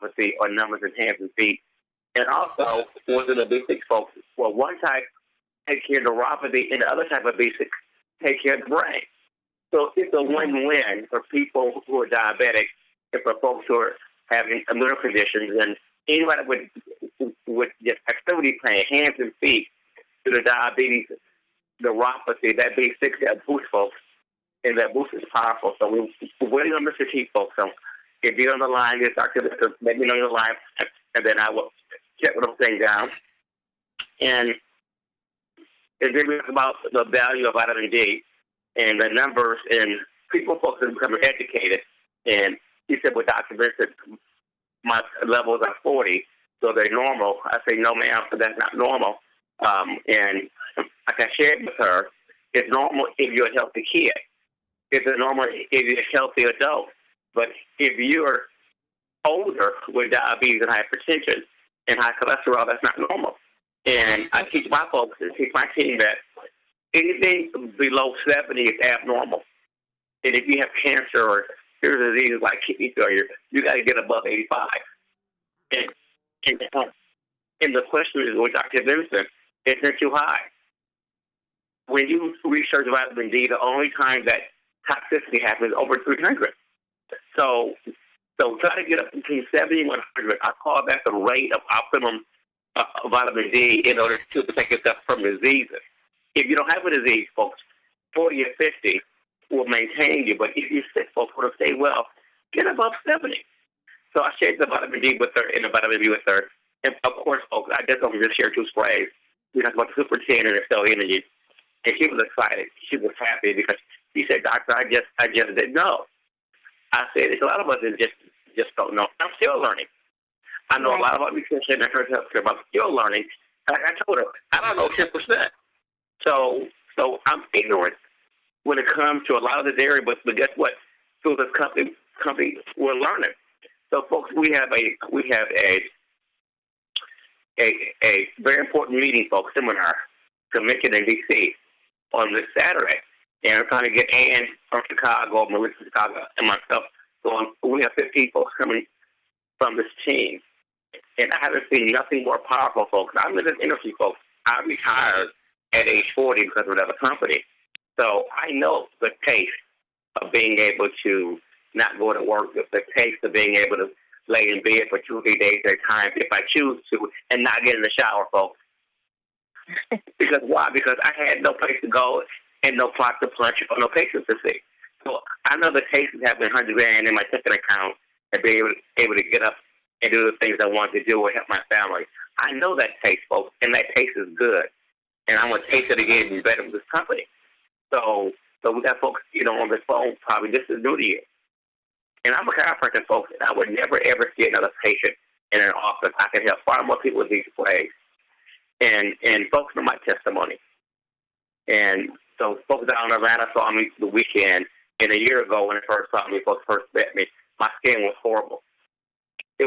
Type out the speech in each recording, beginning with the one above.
neuropathy or numbness in hands and feet. And also, was it obesity, folks? Well, one type take care of neuropathy, and the other type of obesity take care of the brain. So it's a win-win for people who are diabetic and for folks who are having mental conditions. And anybody with just activity pain, hands and feet, to the diabetes, neuropathy, that B6, that boost, folks, and that boost is powerful. So we're waiting on Mr. T, folks. So if you're on the line, just Dr. Let me know you're live, and then I will check what I'm saying down. And then we talk about the value of vitamin D and the numbers, and people, folks, are becoming educated. And he said, well, Dr. Vincent, my levels are 40, so they're normal. I say, no, ma'am, so that's not normal. And like I shared with her, it's normal if you're a healthy kid. It's normal if you're a healthy adult. But if you're older with diabetes and hypertension and high cholesterol, that's not normal. And I teach my folks and teach my team that anything below 70 is abnormal. And if you have cancer or serious diseases like kidney failure, you got to get above 85. And the question is, with Dr. Vincent, isn't it too high? When you research vitamin D, the only time that toxicity happens is over 300. So try to get up between 70 and 100. I call that the rate of optimum vitamin D in order to protect yourself from diseases. If you don't have a disease, folks, 40 or 50 will maintain you. But if you're sick, folks, want to stay well, get above 70. So I shared the vitamin D with her and the vitamin B with her. And, of course, folks, I just don't just share 2 sprays. We talked about the Super 10 and the cell energy. And she was excited. She was happy because she said, Doctor, I just didn't know. I said, a lot of us just don't know. I'm still learning. I know a lot about nutrition and healthcare, but I'm still learning. Like I told her, I don't know 10%. So I'm ignorant when it comes to a lot of this area, but guess what? Through this company, we're learning. So, folks, we have a very important meeting, folks, seminar, convention in D.C. on this Saturday. And I'm trying to get Ann from Chicago, Melissa from Chicago, and myself. So we have 15 folks coming from this team. And I haven't seen nothing more powerful, folks. I'm in this industry, folks. I retired at age 40 because of another company. So I know the taste of being able to not go to work, the taste of being able to lay in bed for 2 or 3 days at a time if I choose to and not get in the shower, folks. Because why? Because I had no place to go and no clock to punch or no patients to see. So I know the taste of having $100,000 in my checking account and being able to get up and do the things I want to do or help my family. I know that taste, folks, and that taste is good. And I'm going to taste it again and better with this company. So we got folks, on the phone probably this is new to you. And I'm a chiropractor, folks, and I would never, ever see another patient in an office. I can help far more people with these ways. And folks know my testimony. And so folks down in Atlanta saw me the weekend, and a year ago when they first saw me, folks first met me, my skin was horrible. I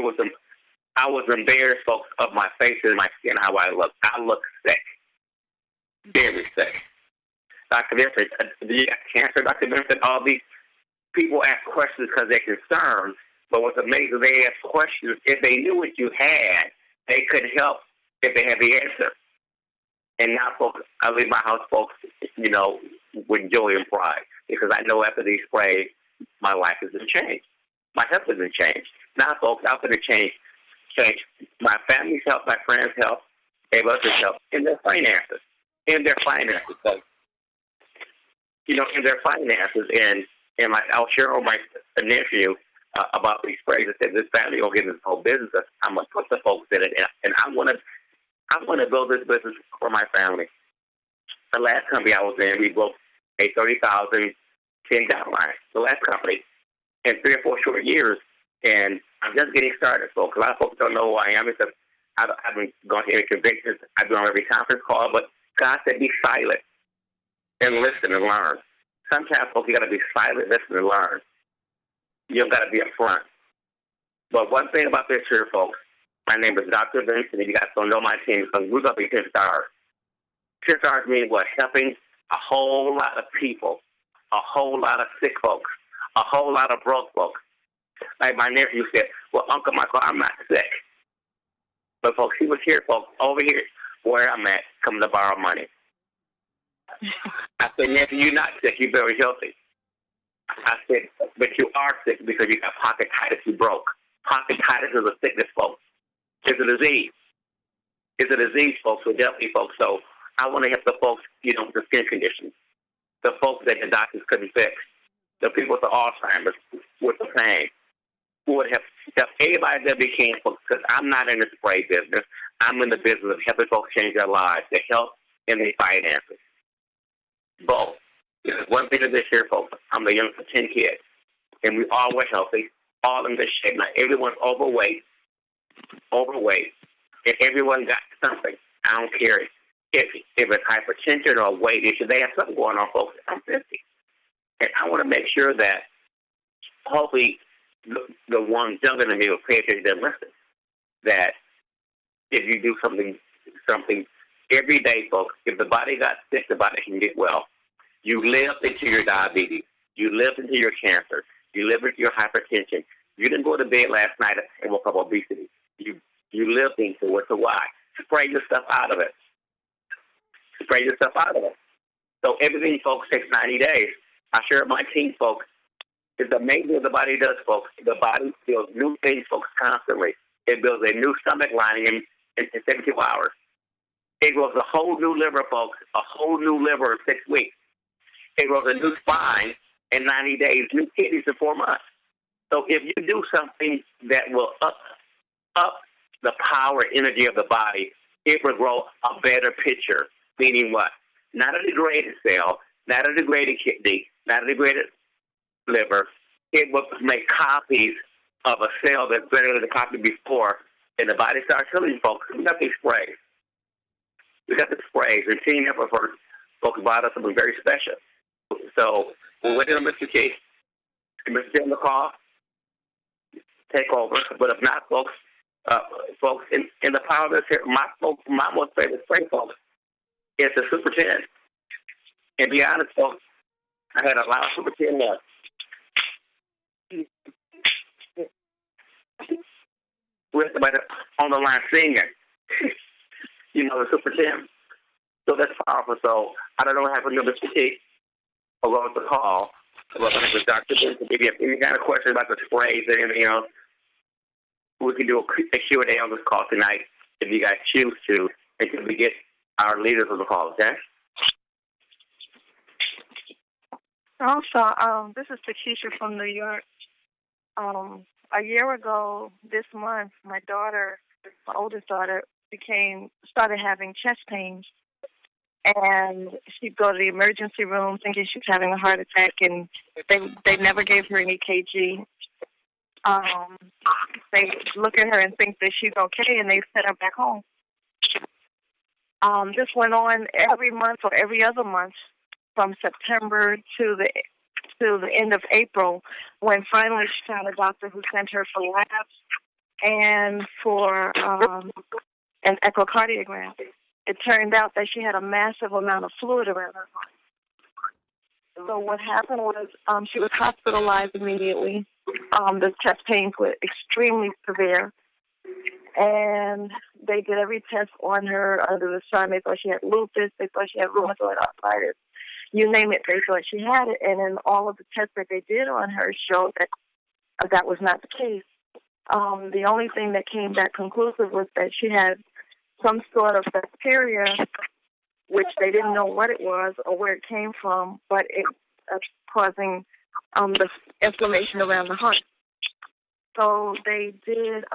was embarrassed, folks, of my face and my skin, how I look. I look sick, very sick. Dr. Vincent, do you got cancer, Dr. Vincent? All these people ask questions because they're concerned, but what's amazing, they ask questions. If they knew what you had, they could help if they had the answer. And now, folks, I leave my house, folks, with joy and pride because I know after these sprays, my life has been changed. My health has been changed. Now, folks, I'm going to change my family's health, my friends' health, everybody's health, and their finances. Folks. In their finances. And like I'll share with my nephew about these sprays. I said, this family will get this whole business. I'm going to put the folks in it, and I want to build this business for my family. The last company I was in, we built a 30,000 10 guidelines. The last company in 3 or 4 short years, and I'm just getting started, folks. A lot of folks don't know who I am because I haven't gone to any conventions. I've been on every conference call, but God said be silent and listen and learn. Sometimes, folks, you got to be silent, listen, and learn. You don't got to be up front. But one thing about this here, folks, my name is Dr. Vincent, and you guys don't know my team because we're going to be 10 stars. 10 stars means what? Helping a whole lot of people, a whole lot of sick folks, a whole lot of broke folks. like my nephew said, well, Uncle Michael, I'm not sick. But, folks, he was here, folks, over here where I'm at, coming to borrow money. I said, nephew, you're not sick. You're very healthy. I said, but you are sick because you got pocketitis. You broke. Pocketitis is a sickness, folks. It's a disease. It's a disease, folks, with definitely, folks. So I want to help the folks, with the skin conditions, the folks that the doctors couldn't fix, the people with the Alzheimer's, with the pain. Who would help everybody that we can, folks, because I'm not in the spray business. I'm in the business of helping folks change their lives, their health, and their finances. Both. Because one thing is this here, folks, I'm the youngest of 10 kids, and we all were healthy, all in good shape. Now, everyone's overweight, and everyone got something. I don't care if it's hypertension or weight issue. They have something going on, folks. I'm 50. And I want to make sure that hopefully the ones younger than me will pay attention and listen. That if you do something every day, folks, if the body got sick, the body can get well. You lived into your diabetes. You lived into your cancer. You lived into your hypertension. You didn't go to bed last night and woke up obesity. You lived into it. So why? Spray your stuff out of it. Spray your stuff out of it. So everything, folks, takes 90 days. I share with my team, folks. It's amazing what the body does, folks. The body builds new things, folks, constantly. It builds a new stomach lining in 72 hours. It grows a whole new liver, folks, a whole new liver in 6 weeks. It grows a new spine in 90 days, new kidneys in 4 months. So if you do something that will up the power and energy of the body, it will grow a better picture, meaning what? Not a degraded cell, not a degraded kidney, not a degraded liver. It will make copies of a cell that's better than the copy before, and the body starts healing, folks. We got these sprays. And Team Effort for folks bought us something very special. So we're waiting on Mr. K. Mr. K on the call, take over. But if not, folks, in the power of this here, my most favorite spray, folks, is the Super 10. And be honest, folks, I had a lot of Super 10 left. With somebody on the line singing, the Super 10. So that's powerful. So I don't know what happened to Mr. T. Or what was the call. Well, I think it was Dr. Ben. If you have any kind of question about the sprays or anything else, we can do a Q&A on this call tonight if you guys choose to, until we get our leaders on the call, okay? Also, this is Nikisha from New York. A year ago this month, my oldest daughter, started having chest pains. And she'd go to the emergency room thinking she was having a heart attack, and they never gave her an EKG. They look at her and think that she's okay, and they send her back home. This went on every month or every other month from September to the end of April, when finally she found a doctor who sent her for labs and for an echocardiogram. It turned out that she had a massive amount of fluid around her heart. So what happened was she was hospitalized immediately. The chest pains were extremely severe. And they did every test on her under the sun. They thought she had lupus. They thought she had rheumatoid arthritis. You name it, they thought she had it. And then all of the tests that they did on her showed that that was not the case. The only thing that came back conclusive was that she had some sort of bacteria, which they didn't know what it was or where it came from, but it causing the inflammation around the heart. So they did,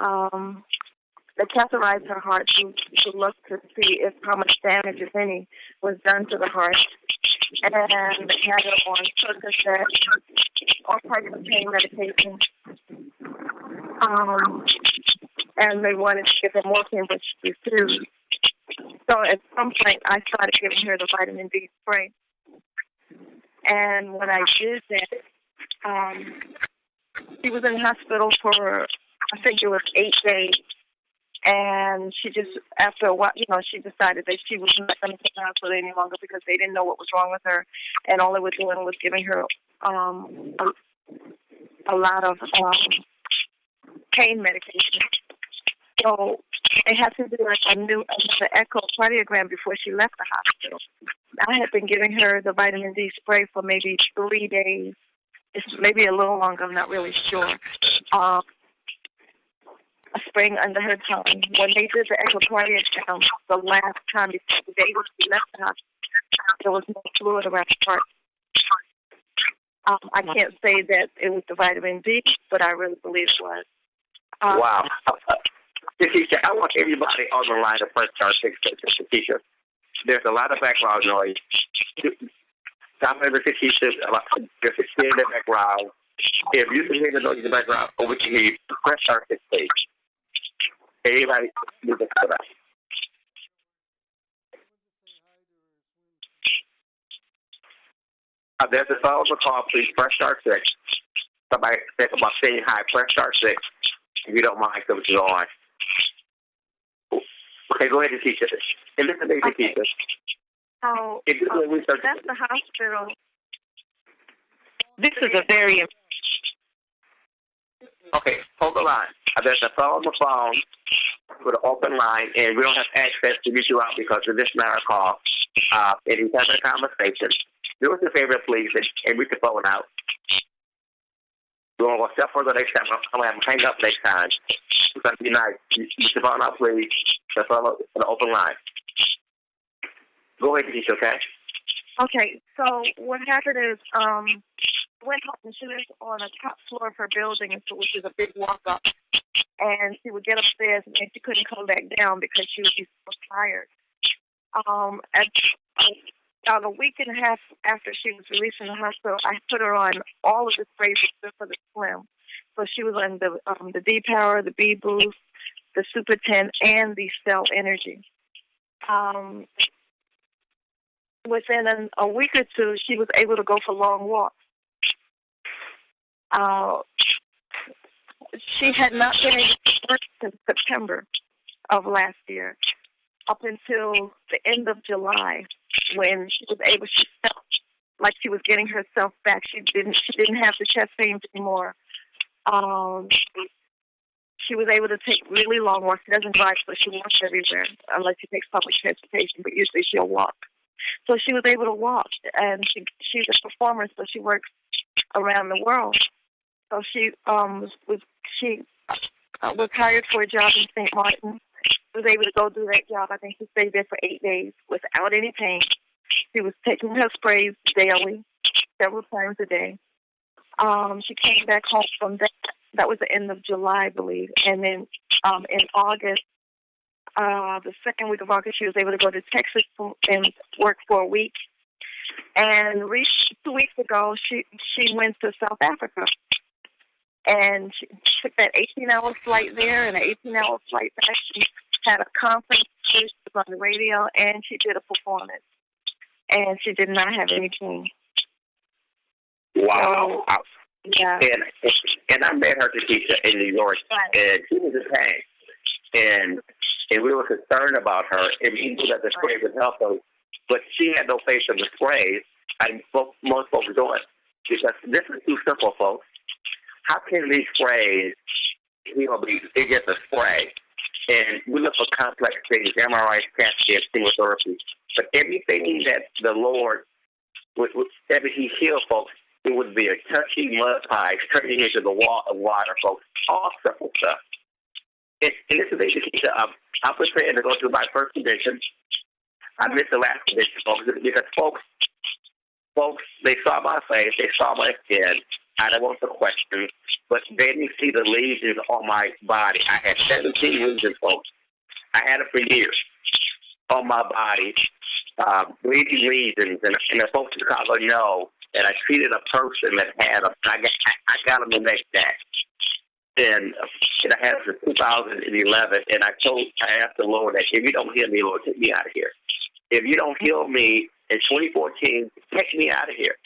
they catheterized her heart to look to see how much damage, if any, was done to the heart. And they had her on Percocet, all types of pain medication. And they wanted to give her morphine, but she refused. So at some point, I started giving her the vitamin D spray. And when I did that, she was in the hospital for, I think it was 8 days. And she just, after a while, she decided that she was not going to take the hospital any longer because they didn't know what was wrong with her. And all they were doing was giving her a lot of pain medication. So they had to do like another echocardiogram before she left the hospital. I had been giving her the vitamin D spray for maybe 3 days. It's maybe a little longer, I'm not really sure. Spraying under her tongue. When they did the echocardiogram the last time, before the day she left the hospital, there was no fluid around the heart. I can't say that it was the vitamin D, but I really believe it was. Wow. Nikisha, I want everybody on the line to press star 6. Nikisha, there's a lot of background noise. Stop every Nikisha. There's a kid in the background. If you can hear the noise in the background, or we can hear you, press star 6, please. Everybody, move it to that. There's a phone call, please press star 6. Somebody think about saying hi, press star 6. If you don't mind, so it's on. Okay, go ahead and teach us. And listen to me, Nikisha. So, that's the hospital. This is a very... Okay, hold the line. There's a phone on the phone with an open line, and we don't have access to reach you out because of this matter call. And he's having a conversation. Do us a favor, please, and read the phone out. We're going to go a step further next time. I'm going to have him hang up next time. It's going to be nice. Read the phone out, please. The phone on the open line. Go ahead, Nikisha, okay? Okay, so what happened is, went home and she lived on the top floor of her building, which is a big walk up. And she would get upstairs and she couldn't come back down because she would be so tired. About a week and a half after she was released from the hospital, I put her on all of the sprays except for the Slim. So she was on the D Power, the B Boost, the Super 10, and the Cell Energy. Within a week or two, she was able to go for long walks. She had not been able to work since September of last year, up until the end of July, when she was able. She felt like she was getting herself back. She didn't have the chest pains anymore. She was able to take really long walks. She doesn't drive, so she walks everywhere unless she takes public transportation. But usually she'll walk. So she was able to walk, and she's a performer, so she works around the world. So she was hired for a job in St. Martin. Was able to go do that job. I think she stayed there for 8 days without any pain. She was taking her sprays daily, several times a day. She came back home from that. That was the end of July, I believe. And then in August, the second week of August, she was able to go to Texas and work for a week. And 2 weeks ago, she went to South Africa. And she took that 18-hour flight there and an 18-hour flight back. She had a conference, she was on the radio, and she did a performance. And she did not have any pain. Wow. So, yeah. And I met her, Nikisha, in New York, right. And she was in pain. And we were concerned about her, and we knew that the spray would help her. But she had no faith in the sprays, and most folks don't. Because this is too simple, folks. How can these sprays, it's just a spray? And we look for complex things, MRI, CAT scans, chemotherapy. But everything that the Lord every He healed, folks, it would be a touchy mud pie turning into the wall of water, folks. All simple stuff. And this is basically, I'm prepared to go through my first condition. I missed the last condition, folks, because folks, they saw my face, they saw my skin. I don't want the questions, but they didn't see the lesions on my body. I had 17 lesions, folks. I had it for years on my body, bleeding lesions, and the folks in Chicago know that I treated a person that had them. I got them the next day. And I had it for 2011, and I asked the Lord that if you don't heal me, Lord, take me out of here. If you don't heal me in 2014, take me out of here.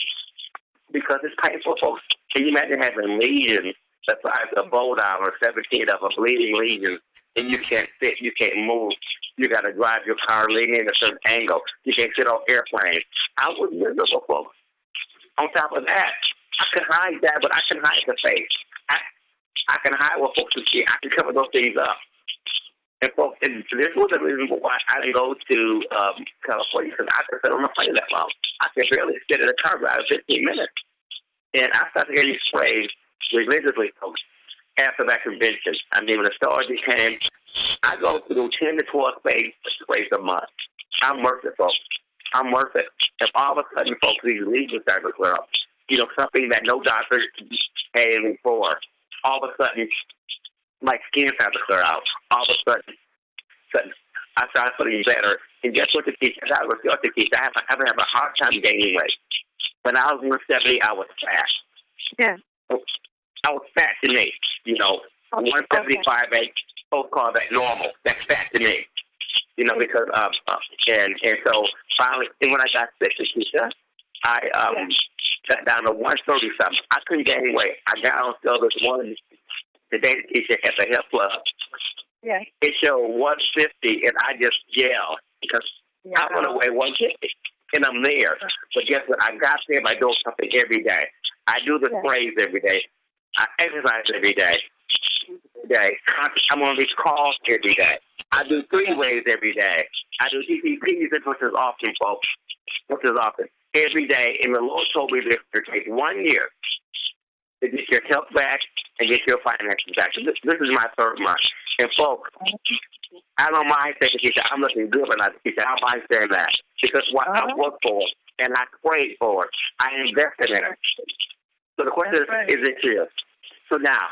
Because it's painful, folks. Can you imagine having lesions the size of a bow down or 17 of them, bleeding lesions, and you can't sit, you can't move. You got to drive your car leaning in a certain angle. You can't sit on airplanes. I was miserable, folks. On top of that, I could hide that, but I couldn't hide the face. I can hide what folks can see. I can cover those things up. And folks, and this was the reason why I didn't go to California, because I could sit on the plane that long. I could barely sit in a car ride 15 minutes. And I started getting sprays religiously, folks, after that convention. I mean, when the stars came, I go through 10 to 12 sprays a month. I'm worth it, folks. I'm worth it. If all of a sudden, folks, these lesions start to clear up, something that no doctor had anything for, all of a sudden, my skin started to clear out. All of a sudden, I started feeling better. And guess what, Nikisha? I was going to Nikisha. I have a hard time gaining weight. When I was 170, I was fat. Yeah. I was fat to me. 175, folks call that normal. That's fat to me. Because and so finally, when I got sick, Nikisha, I got down to 130 something. I couldn't gain weight. I got on still this one today, Nikisha, at the health club. Yeah. It showed 150, and I just yelled because I want to weigh 150, and I'm there. But guess what? I got there by doing something every day. I do the sprays every day. I exercise every day. I'm on these calls every day. I do 3 ways every day. I do DPPs, which is often, folks. Which is often. Every day. And the Lord told me this to take 1 year to get your health back and get your finances back. This is my 3rd month. And folks, I don't mind saying, Nikisha, I'm looking good, but not Nikisha. I don't mind saying that. Because what I work for and I prayed for it, I invested in it. So the question is it here? So now,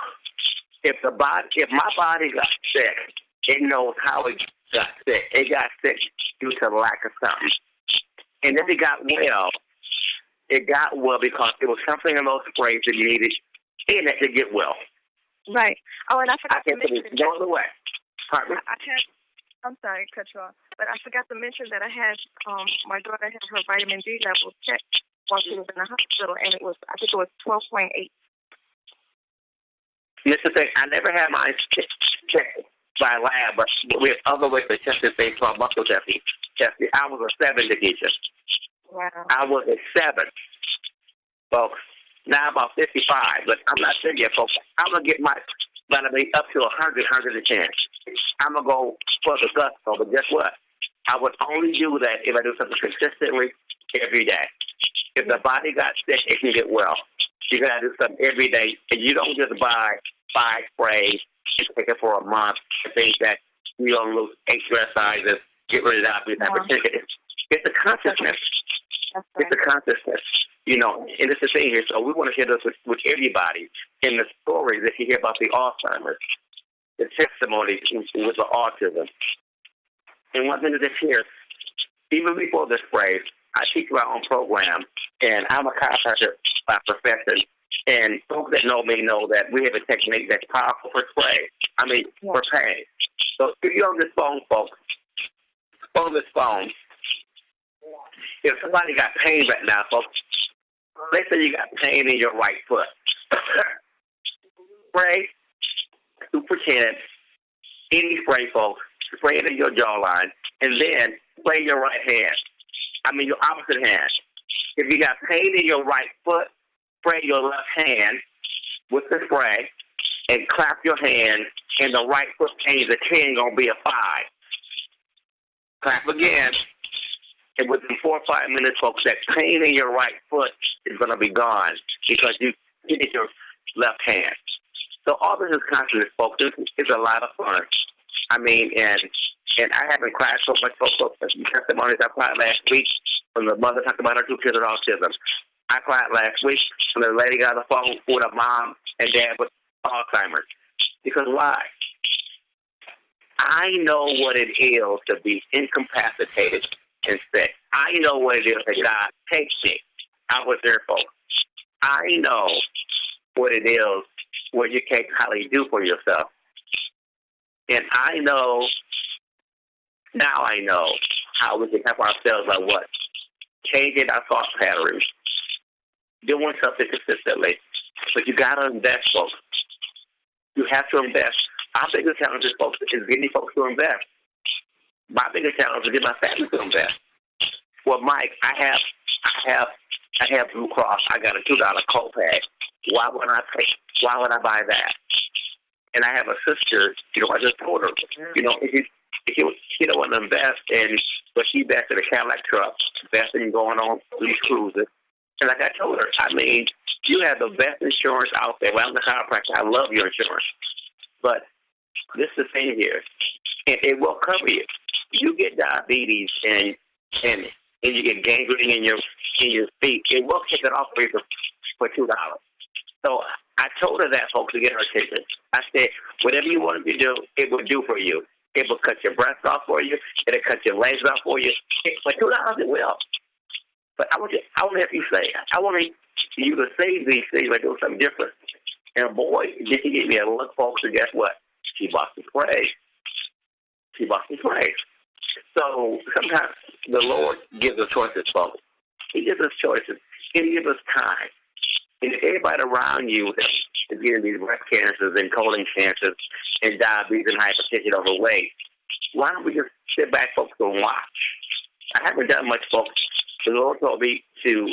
if my body got sick, it knows how it got sick. It got sick due to lack of something. And if it got well because it was something in those sprays that needed in it to get well. Right. Oh, and I forgot to mention. No other way. Pardon me? I'm sorry to cut you off, but I forgot to mention that I had my daughter had her vitamin D levels checked while she was in the hospital, and I think it was 12.8. This is the thing. I never had mine checked by lab, but we have other ways to test this thing called muscle testing. I was a 7, Nikisha. Wow. I was a 7, folks. Now I'm about 55, but I'm not sure yet, folks. I'm going to get my vitamin up to 100, 110. I'm going to go for the gusto, but guess what? I would only do that if I do something consistently every day. If the body got sick, it can get well. You got to do something every day, and you don't just buy 5 sprays and take it for a month and think that you don't lose 8 dress sizes, get rid of that. It's a consciousness. It's a consciousness. And it's the thing here. So we want to share this with everybody. In the stories that you hear about the Alzheimer's, the testimonies with the autism. And one thing that's here, even before this phrase, I teach my own program, and I'm a chiropractor by profession. And folks that know me know that we have a technique that's powerful for spray. For pain. So if you're on this phone, folks, if somebody got pain right now, folks, let's say you got pain in your right foot. Spray, Super 10, any spray, folks, spray it in your jawline, and then spray your right hand. Your opposite hand. If you got pain in your right foot, spray your left hand with the spray and clap your hand, and the right foot pain, the 10 going to be a 5. Clap again. And within 4 or 5 minutes, folks, that pain in your right foot is going to be gone because you hit your left hand. So all this is consciousness, folks. It's a lot of fun. And I haven't cried so much, folks. Testimonies I cried last week when the mother talked about her 2 kids with autism. I cried last week when the lady got on the phone with a mom and dad with Alzheimer's. Because why? I know what it is to be incapacitated and sick. I know what it is that God takes me. I was there, folks. I know what it is where you can't hardly do for yourself. And now I know how we can help ourselves by what? Changing our thought patterns, doing something consistently. But you got to invest, folks. You have to invest. Our biggest challenge, folks, is getting folks to invest. My biggest challenge is getting my family to invest. Well, Mike, I have Blue Cross. I got a $2 copay. Why would I buy that? And I have a sister, I just told her, if you don't want to invest in, but she invested in a Cadillac truck, investing in going on these cruises. And like I told her, you have the best insurance out there. Well, I'm the chiropractor. I love your insurance. But this is the thing here. And it will cover you. You get diabetes and you get gangrene in your feet, it will kick it off for you for $2. So I told her that, folks, to get her attention. I said, whatever you want to do, it will do for you. It will cut your breath off for you. It'll cut your legs off for you. For $2, it will. But I want to help you say, I want you to save these things by doing something different. And boy, did she give me a look, folks, and guess what? She bought some praise. So sometimes the Lord gives us choices, folks. He gives us choices. He gives us time. And if everybody around you is getting these breast cancers and colon cancers and diabetes and hypertension, overweight, why don't we just sit back, folks, and watch? I haven't done much, folks. The Lord told me to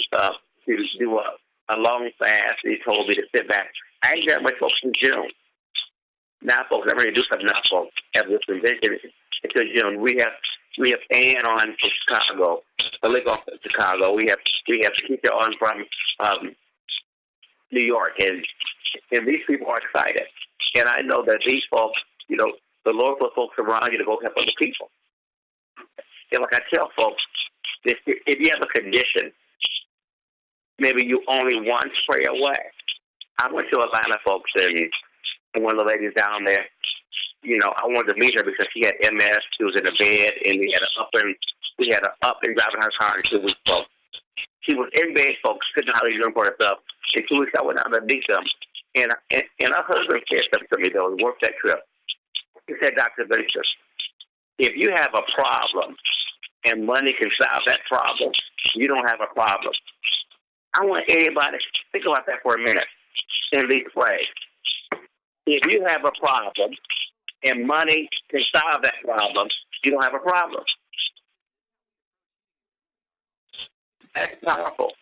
do a long fast. He told me to sit back. I ain't done much, folks, in June. Now, folks, I'm ready to do something now, folks. After this convention until June, we have Ann on from Chicago, Illegal from Chicago. We have Nikisha on from New York, and these people are excited. And I know that these folks, the Lord put folks around you to go help other people. And like I tell folks, if you have a condition, maybe you only one spray away. I went to Atlanta, folks, and one of the ladies down there, I wanted to meet her because she had MS. She was in a bed, and we had an up and driving her car in 2 weeks, folks. She was in bed, folks, couldn't hardly learn for herself. In 2 weeks, I went out to meet them. And her husband said something to me, though, it worked that trip. He said, Dr. Bishop, if you have a problem and money can solve that problem, you don't have a problem. I want everybody to think about that for a minute and lead the way. If you have a problem and money can solve that problem, you don't have a problem. That's powerful.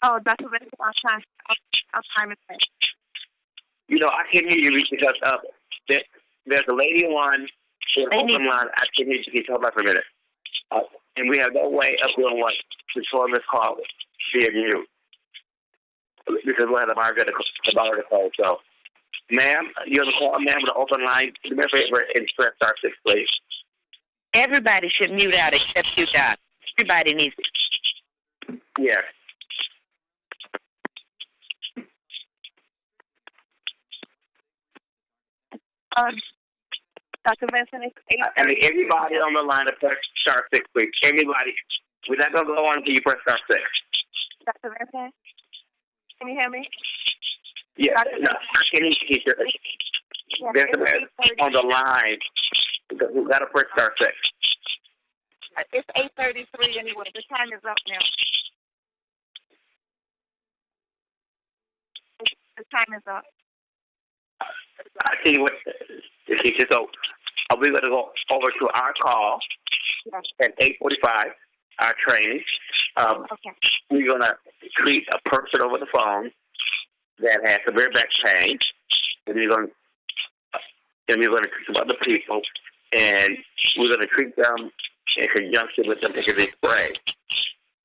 Oh, Dr. Bishop, our time is finished. I can't hear you because there's a lady on the open line. I can't hear you. Can you talk about for a minute? And we have no way of doing what controlling this call via mute because we'll have the bar to call. So, ma'am, you're on the call, ma'am, with the open line. Do me a favor and press star 6, please. Everybody should mute out except you, Doc. Everybody needs it. Yeah. Dr. Vincent, it's 8:30. Everybody on the line to press star 6, please. Everybody. We're not going to go on until you press star 6. Dr. Vincent, can you hear me? Yeah. No, I can hear you. There's a man on the line. We've got to press star 6. It's 8:33 anyway. The time is up now. The time is up. I tell you what, Nikisha, so we're going to go over to our call at 8:45, our training. Okay. We're going to treat a person over the phone that has severe back pain, and we're going to treat some other people, and we're going to treat them in conjunction with them taking this spray.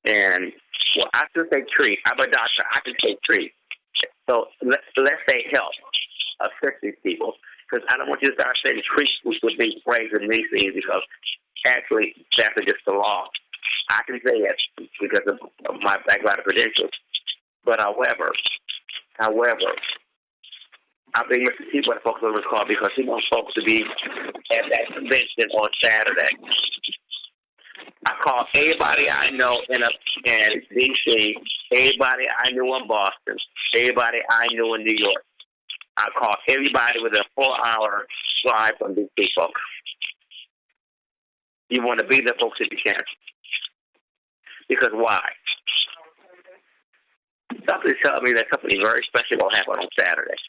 And, well, I can say treat. I'm a doctor. I can say treat. So let's say help. Assist these people, because I don't want you to start saying treat with these sprays and these things, because actually that's against the law. I can say it because of my background credentials. But however, I think Mr. T what folks on this call because he wants folks to be at that convention on Saturday. I call everybody I know in D.C., everybody I knew in Boston, everybody I knew in New York. I call everybody within a 4-hour drive from these people. You want to be there, folks, if you can. Because why? Something's telling me that something very special will happen on Saturday.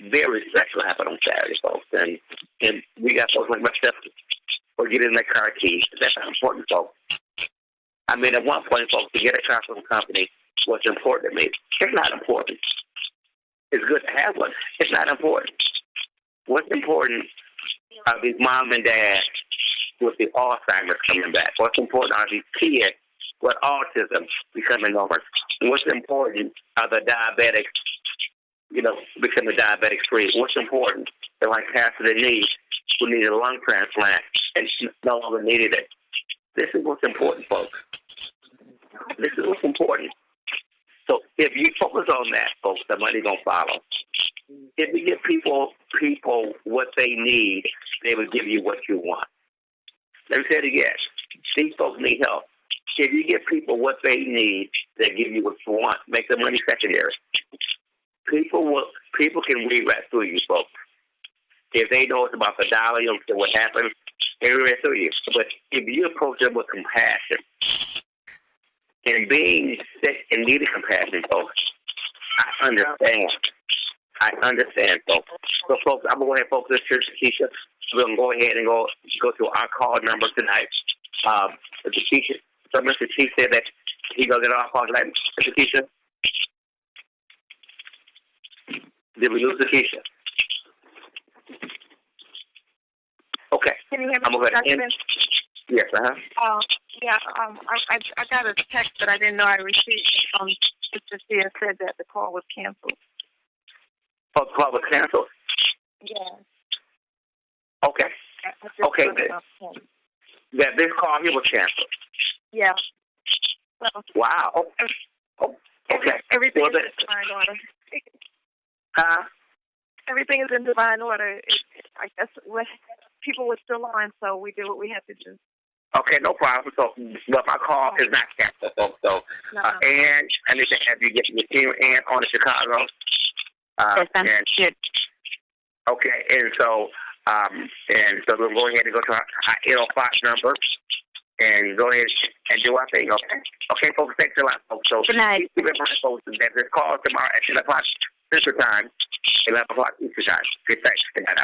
Very special will happen on Saturday, folks. And we got folks like myself for getting their car keys. That's not important, folks. At one point, folks, to get a car from a company was important to me. It's not important. It's good to have one. It's not important. What's important are these mom and dad with the Alzheimer's coming back. What's important are these kids with autism becoming normal. What's important are the diabetics, becoming diabetic free. What's important? They're like Pastor Denise, who needed a lung transplant and no longer needed it. This is what's important, folks. This is what's important. So if you focus on that, folks, the money gonna follow. If you give people what they need, they will give you what you want. Let me say it again. These folks need help. If you give people what they need, they give you what you want. Make the money secondary. People can read right through you, folks. If they know it's about the dollar, you don't care what happens, they read right through you. But if you approach them with compassion, and being sick and needing compassion, folks, I understand, folks. So, folks, I'm going to go ahead and focus on Nikisha. We're going to go ahead and go to our call number tonight. Mr. Chief said that he going to get our call tonight. Mr. Nikisha? Did we lose Nikisha? Okay. Can you hear me? I'm going to go ahead and... Yes, I got a text that I didn't know I received from Mr. Sia said that the call was canceled. Oh, the call was canceled? Yeah. Okay. Okay. That this call here was canceled? Yeah. Well, wow. Oh, okay. Everything is in divine order. Huh? Everything is in divine order. I guess people were still on, so we did what we had to do. Okay, no problem. So, but my call is not canceled, folks. So, and I need to have you get your team and on to Chicago. Okay, and so we'll go ahead and go to our 805 number and go ahead and do our thing. Okay, okay, folks. Thanks a lot, folks. So, good night. Keep it folks. That this call tomorrow at 10 o'clock Central Time, 11 o'clock Eastern Time. Good thanks. Good night.